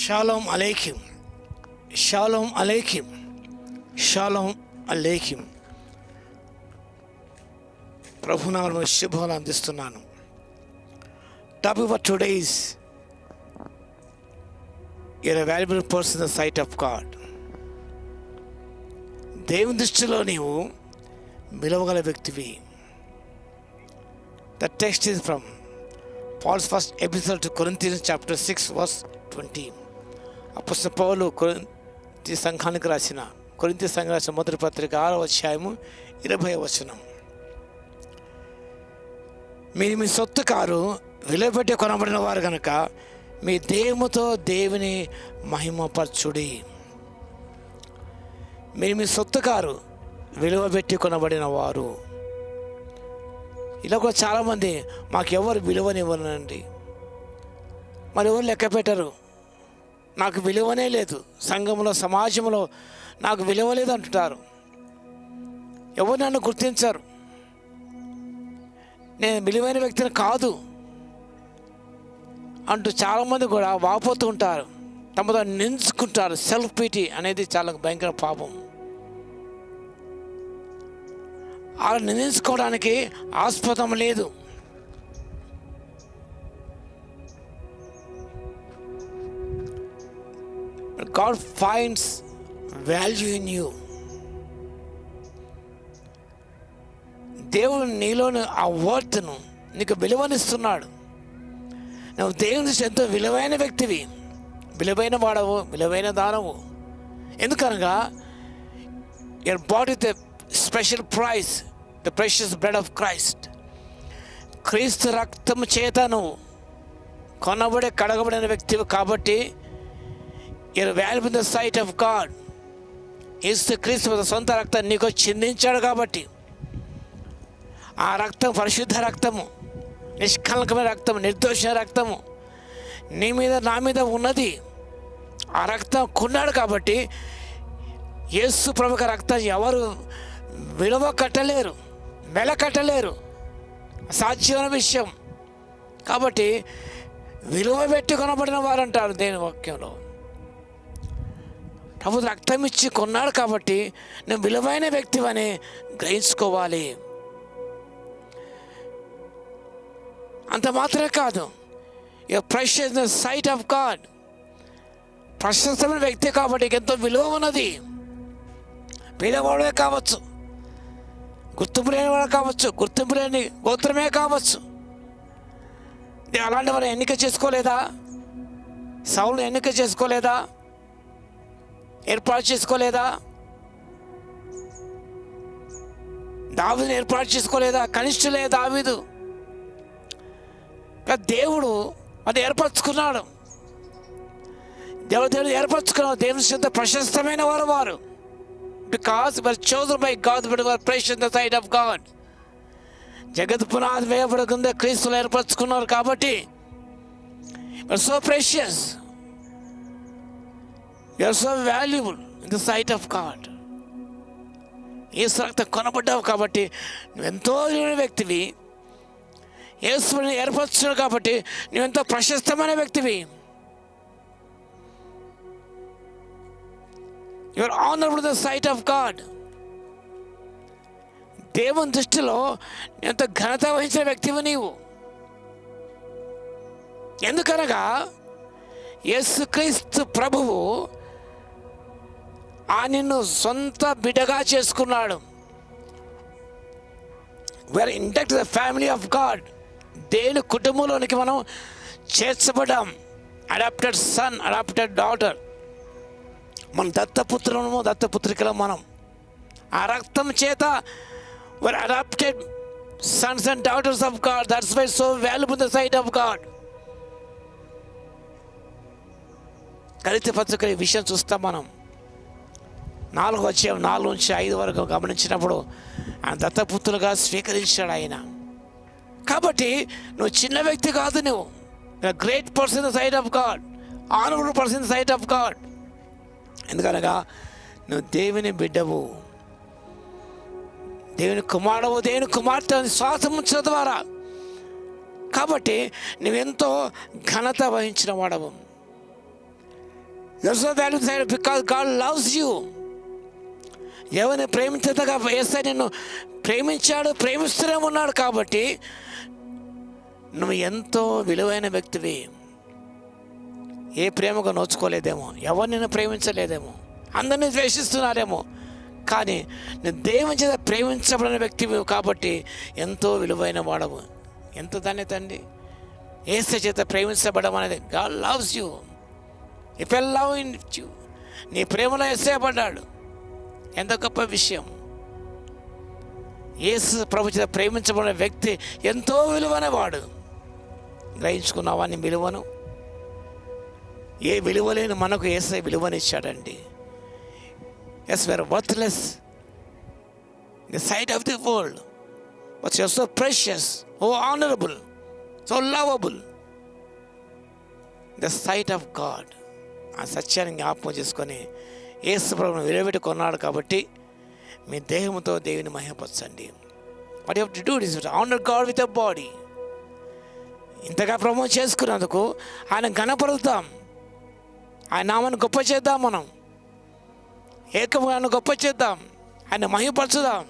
Shalom అలేఖిం, షాలోమ్ అలేఖిం, షాలోమ్ అలేఖిం. ప్రభునామములో శుభాలు అందిస్తున్నాను. Topic for today is you are a valuable person in the sight of God. దేవుని దృష్టిలో నీవు విలువగల వ్యక్తివి. The text is from Paul's first epistle to Corinthians chapter 6 verse 20. అపోస్తలుడైన పౌలు కొరింథీ సంఘానికి రాసిన మొదటి పత్రిక 6వ అధ్యాయము 20వ వచనం. మీరు మీ సొత్తు కారు, విలువపెట్టి కొనబడిన వారు కనుక మీ దేహముతో దేవుని మహిమపరచుడి. మీరు మీ సొత్తు కారు, విలువపెట్టి కొనబడిన వారు. ఇలా కూడా చాలామంది మాకెవరు విలువనివ్వనండి, మరి ఎవరు లెక్క పెట్టరు, నాకు విలువనే లేదు, సంఘంలో సమాజంలో నాకు విలువ లేదు అంటుంటారు, ఎవరు నన్ను గుర్తించరు, నేను విలువైన వ్యక్తిని కాదు అంటూ చాలామంది కూడా వాపోతూ ఉంటారు, తమతో నించుకుంటారు. సెల్ఫ్ పిటీ అనేది చాలా భయంకర పాపం. అలా నిందించుకోవడానికి ఆస్పదం లేదు. God finds value in you. దేవుడు నీలోని ఆ వర్త్ను, నీకు విలువనిస్తున్నాడు. నువ్వు దేవుని దృష్టిలో ఎంతో విలువైన వ్యక్తివి, విలువైన వాడవు, విలువైన దానవు. ఎందుకనగా your body the special prize, the precious blood of Christ. క్రీస్తు రక్తము చేత నువ్వు కొనబడి కడగబడిన వ్యక్తివి కాబట్టి you are valuable in the sight of God. యేసు క్రీస్తు సొంత రక్తాన్ని నీకు చిందించాడు కాబట్టి ఆ రక్తం పరిశుద్ధ రక్తము, నిష్కలంకమైన రక్తము, నిర్దోషమైన రక్తము నీ మీద నా మీద ఉన్నది. ఆ రక్తం కొన్నాడు కాబట్టి యేసు ప్రముఖ రక్తం ఎవరు విలువ కట్టలేరు, వెల కట్టలేరు, అసాధ్యమైన విషయం. కాబట్టి విలువ పెట్టి కొనబడిన వారు అంటారు దేని వాక్యంలో. ప్రభు రక్తం ఇచ్చి కొన్నాడు కాబట్టి నువ్వు విలువైన వ్యక్తివని గ్రహించుకోవాలి. అంత మాత్రమే కాదు, your precious in the sight of God. ప్రశస్తమైన వ్యక్తి కాబట్టి ఎంతో విలువ ఉన్నది. పేదవాడే కావచ్చు, గుర్తింపు లేని వాడు కావచ్చు, గుర్తింపు లేని గోత్రమే కావచ్చు. అలాంటి వారు ఎన్నిక చేసుకోలేదా? సౌలు ఎన్నిక చేసుకోలేదా? ఏర్పాటు చేసుకోలేదా? దావీదుని ఏర్పాటు చేసుకోలేదా? కనిష్ఠులే దావీదు. దేవుడు అది ఏర్పరచుకున్నాడు. దేవుడు ఏర్పరచుకున్నాడు. దేవుని చెంత ప్రశస్తమైన వారు. Because we are chosen by God, but we are precious in the sight of God. జగత్ పునాది వేయబడకుండా క్రీస్తులు ఏర్పరచుకున్నారు కాబట్టి we are so precious, we are so valuable in the sight of God. యేసు రక్తం కొనబడ్డావు కాబట్టి నువ్వెంతో వ్యక్తివి. యేసుని ఏర్పరచుకున్నావు కాబట్టి నువ్వెంతో ప్రశస్తమైన వ్యక్తివి. You are honorable in the sight of God. దేవుని దృష్టిలో ఎంతో ఘనత వహించిన వ్యక్తివి నీవు. ఎందుకనగా యేసుక్రీస్తు ప్రభువు నిన్ను సొంత బిడ్డగా చేసుకున్నాడు. We are induct the family of God. దేవుని కుటుంబంలోనికి మనం చేర్చబడ్డాం. Adopted son, adopted daughter. మనం దత్తపుత్రులము, దత్తపుత్రికలం. మనం ఆ రక్తం చేత we're adopted sons and daughters of God. That's why so valuable in the sight of God. గళితీ పత్రిక ఈ విషయం చూస్తాం మనం. 4వ అధ్యాయం 4 నుంచి 5 వరకు గమనించినప్పుడు ఆయన దత్తపుత్రులుగా స్వీకరించాడు ఆయన. కాబట్టి నువ్వు చిన్న వ్యక్తి కాదు, నువ్వు great person in the sight of God, honourable person in the sight of God. ఎందుకనగా నువ్వు దేవుని బిడ్డవు, దేవుని కుమారుడవు, దేవుని కుమార్తె శ్వాసం ఉంచడం ద్వారా. కాబట్టి నువ్వెంతో ఘనత వహించిన వాడవు. That's what that is said, because God loves you. ఎవరిని ప్రేమించగా యేసయ్య నిన్ను ప్రేమించాడు, ప్రేమిస్తూనే ఉన్నాడు. కాబట్టి నువ్వు ఎంతో విలువైన వ్యక్తివి. ఏ ప్రేమగా నోచుకోలేదేమో, ఎవరు నిన్ను ప్రేమించలేదేమో, అందరినీ ద్వేషిస్తున్నారేమో, కానీ నువ్వు దేవుని చేత ప్రేమించబడిన వ్యక్తివి కాబట్టి ఎంతో విలువైన వాడవు. ఎంత ధన్యత అండి యేసయ్య చేత ప్రేమించబడడం అనేది. God loves you. If you love in you, నీ ప్రేమలో యేసయ్య పడ్డాడు. ఎంత గొప్ప విషయం. యేసు ప్రభు చేత ప్రేమించబడిన వ్యక్తి ఎంతో విలువైన వాడు. గ్రహించుకున్నావా నీ విలువను? ఏ విలువ లేని మనకు యేసయ్య విలువనిచ్చాడండి. Yes, we are worthless in the sight of the world, but you are so precious, oh honourable, so lovable the sight of God. ఆ సత్యాన్ని జ్ఞాపకం చేసుకొని యేసు ప్రభువును విలువబెట్టి కొన్నాడు. కాబట్టి మీ దేహంతో దేవుని మహిమపరచండి. What you have to do is honour God with a body. ఇంతగా ప్రమోట్ చేసుకున్నందుకు ఆయన ఘనపరుద్దాం, ఆయన నామాన్ని గొప్ప చేద్దాం. మనం ఏకముగా గొప్ప చేద్దాం, ఆయన మహిమపరచుదాం.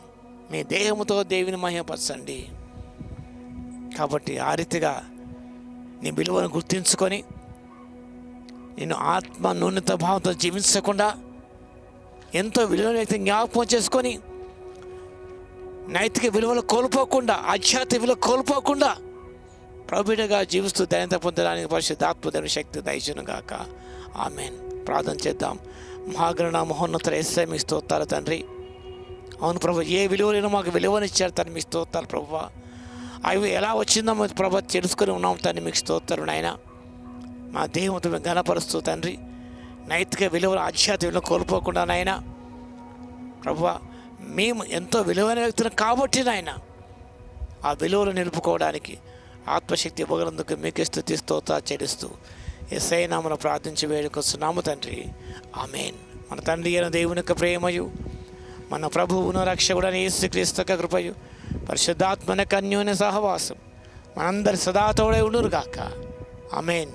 మీ దేహంతో దేవుని మహిమపరచండి. కాబట్టి ఆ రీతిగా నీ విలువను గుర్తించుకొని నేను ఆత్మ న్యూనత భావంతో జీవించకుండా ఎంతో విలువైన వ్యక్తిని జ్ఞాపకం చేసుకొని నైతిక విలువలు కోల్పోకుండా, ఆధ్యాత్మిక విలువ కోల్పోకుండా ప్రభువుగా జీవిస్తూ ధన్యత పొందడానికి పరిశుద్ధాత్మ శక్తి దయచేయును గాక. ఆమేన్. ప్రార్థన చేద్దాం. మహాగణ మహోన్నత యేసయ్య మీకు స్తోత్రాలు తండ్రి. అవును ప్రభు, ఏ విలువలైనా మాకు విలువనిచ్చారు తండ్రి, మీకు స్తోత్రాలు ప్రభు. అవి ఎలా వచ్చిందో ప్రభు తెలుసుకొని ఉన్నాం తండ్రి, మీకు స్తోత్రాలు నాయన. మా దేహంతో మేము ఘనపరుస్తూ తండ్రి నైతిక విలువలు, ఆధ్యాత్మిక విలువ కోల్పోకుండా నాయన ప్రభు, మేము ఎంతో విలువైన వ్యక్తులు కాబట్టి నాయన ఆ విలువలు నిలుపుకోవడానికి ఆత్మశక్తి ఇవ్వగలందుకు మీకే స్తుతి స్తోత్రాలు చెల్లిస్తూ యేసయ్య నామమున ప్రార్థించి వేడుకొస్తున్నాము తండ్రి. ఆమేన్. మన తండ్రి అయిన దేవుని యొక్క ప్రేమయు, మన ప్రభువును రక్షకుడైన యేసుక్రీస్తు యొక్క కృపయు, పరిశుద్ధాత్మ యొక్క అన్యోన్య సహవాసం మనందరి సదా తోడై ఉండును గాక. ఆమేన్.